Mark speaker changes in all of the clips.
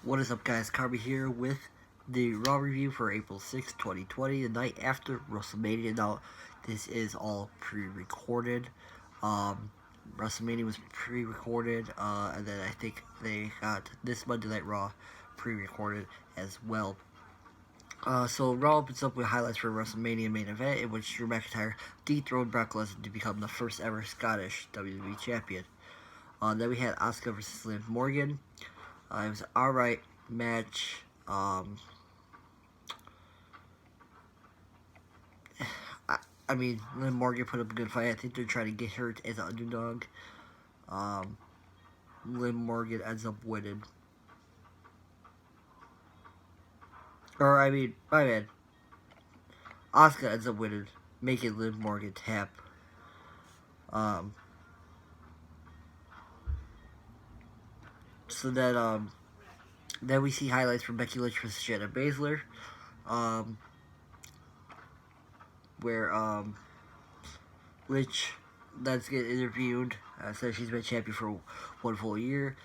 Speaker 1: What is up, guys? Carby here with the Raw review for April 6, 2020, the night after WrestleMania. Now, this is all pre-recorded. Um, WrestleMania was pre-recorded, and then I think they got this Monday Night Raw pre-recorded as well. So Raw opens up with highlights for WrestleMania main event, in which Drew McIntyre dethroned Brock Lesnar to become the first ever Scottish WWE champion. Then we had Asuka versus Liv Morgan. It was an alright match. I mean, Liv Morgan put up a good fight. I think they're trying to get her as an underdog. Liv Morgan ends up winning. Or, I mean, my bad. Asuka ends up winning, making Liv Morgan tap. So then we see highlights from Becky Lynch versus Shayna Baszler. Where Lynch does get interviewed. Says she's been champion for one full year.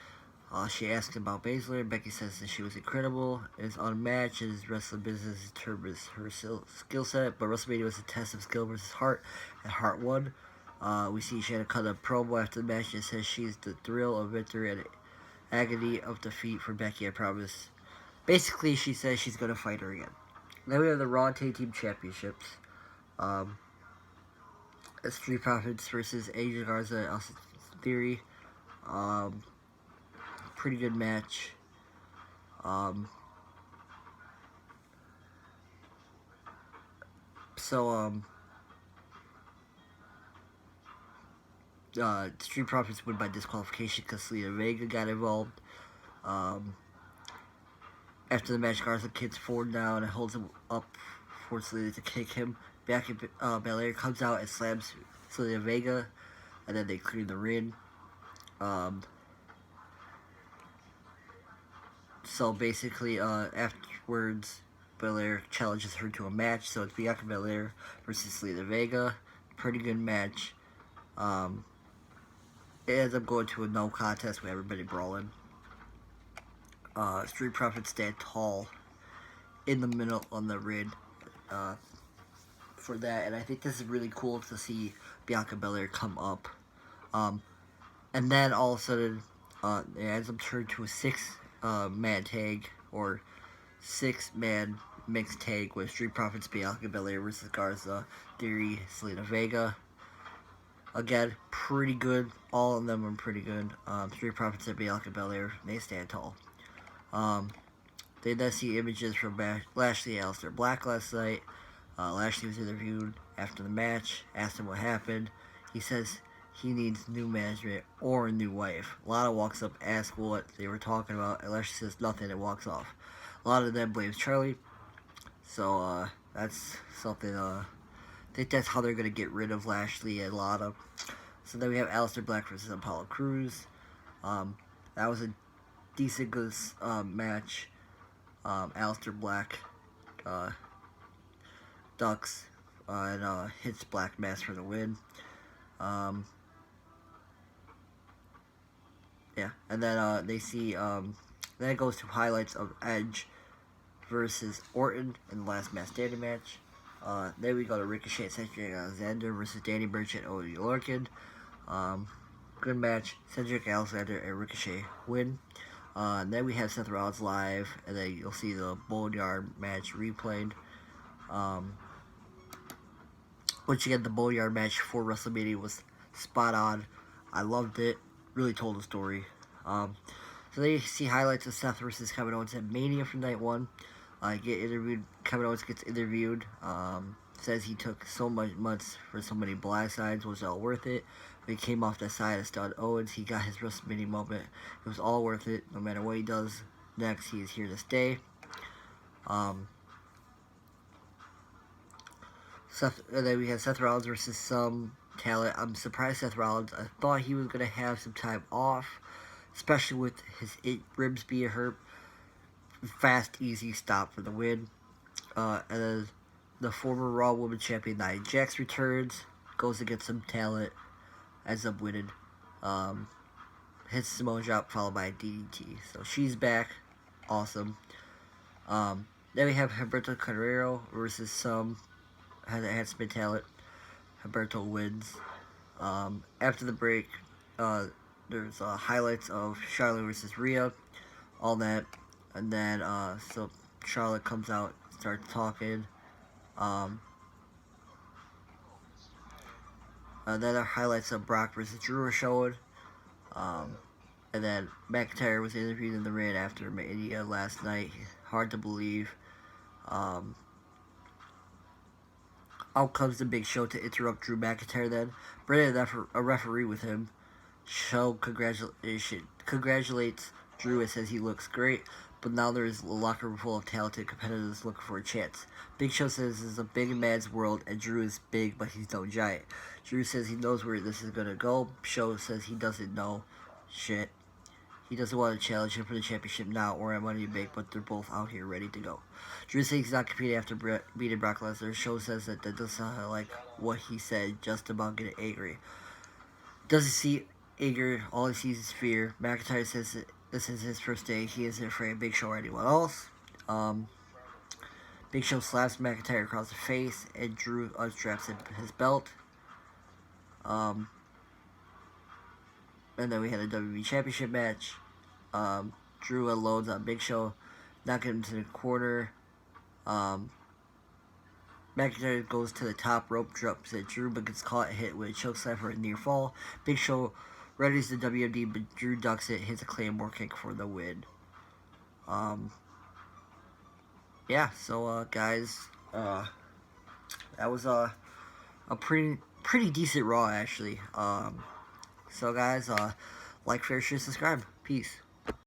Speaker 1: She asks about Baszler. Becky says that she was incredible, is unmatched, and is wrestling business determines her skill set. But WrestleMania was a test of skill versus heart, and Hart won. We see Shayna cut a promo after the match and says she's the thrill of victory and agony of defeat for Becky, I promise. Basically, she says she's going to fight her again. Then we have the Raw Tag Team Championships. Street Profits versus Angel Garza and Austin Theory. Pretty good match. Street Profits win by disqualification because Selena Vega got involved. After the match, Garza kicks Ford down and holds him up for Selena to kick him. Bianca Belair comes out and slams Selena Vega, and then they clear the ring. So basically, afterwards, Belair challenges her to a match. So it's Bianca Belair versus Selena Vega. Pretty good match. It ends up going to a no contest with everybody brawling. Street Profits stand tall in the middle on the ring for that, and I think this is really cool to see Bianca Belair come up. And then all of a sudden, it ends up turned to a six-man tag, or six-man mixed tag with Street Profits, Bianca Belair versus Garza, Theory, Selena Vega. Again, pretty good. All of them are pretty good. Street Profits and Bianca Belair, they stand tall. They then see images from Lashley and Aleister Black last night. Lashley was interviewed after the match, asked him what happened. He says he needs new management or a new wife. Lana walks up, asks what they were talking about, and Lashley says nothing and walks off. Lana then blames Charlie. So, that's something, I think that's how they're going to get rid of Lashley and Lana. So then we have Aleister Black versus Apollo Crews. That was a decent good match. Aleister Black ducks and hits Black Mass for the win. Yeah, and then they see then it goes to highlights of Edge versus Orton in the last match standing match. Then we go to Ricochet and Cedric Alexander versus Danny Burch and Oney Lorcan. Good match. Cedric Alexander and Ricochet win. Then we have Seth Rollins live, and then you'll see the Boneyard match replayed. Once again, the Boneyard match for WrestleMania was spot on. I loved it. Really told the story. So then you see highlights of Seth versus Kevin Owens at Mania from night one. Kevin Owens gets interviewed. Says he took so much months for so many black sides. Was it all worth it? But he came off the side of Stud Owens. He got his WrestleMania moment. It was all worth it. No matter what he does next, he is here to stay. And then we had Seth Rollins versus some talent. I'm surprised Seth Rollins. I thought he was going to have some time off, especially with his ribs being hurt. Fast, easy stop for the win. And then the former Raw Women's Champion Nia Jax returns, goes against some talent, ends up winning. Hits Samoa Drop followed by a DDT. So she's back. awesome. Then we have Humberto Carrero versus some has enhancement talent. Humberto wins. After the break, there's highlights of Charlotte versus Rhea, all that, and then so Charlotte comes out, starts talking. Um, then our highlights of Brock versus Drew are showed. Um, and then McIntyre was interviewed in the ring after Mania last night. Hard to believe. Um, Out comes the Big Show to interrupt Drew McIntyre then. Bring a referee with him. Show congratulates Drew and says he looks great, but now there's a locker room full of talented competitors looking for a chance. Big Show says this is a big man's world, and Drew is big, but he's no giant. Drew says he knows where this is going to go. Show says he doesn't know shit. He doesn't want to challenge him for the championship now or at Money to Bank, but they're both out here ready to go. Drew says he's not competing after beating Brock Lesnar. Show says that doesn't sound like what he said, just about getting angry. Doesn't see anger, all he sees is fear. McIntyre says that this is his first day. He isn't afraid of Big Show or anyone else. Big Show slaps McIntyre across the face, and Drew unstraps his belt. And then we had a WWE Championship match. Drew unloads on Big Show, knocking him to the corner. McIntyre goes to the top rope, drops at Drew, but gets caught hit with a chokeslam for a near fall. Big Show readies the WMD, but Drew ducks it, hits a Claymore kick for the win. Yeah, so guys, that was a pretty decent Raw actually. So guys, like, share, subscribe. Peace.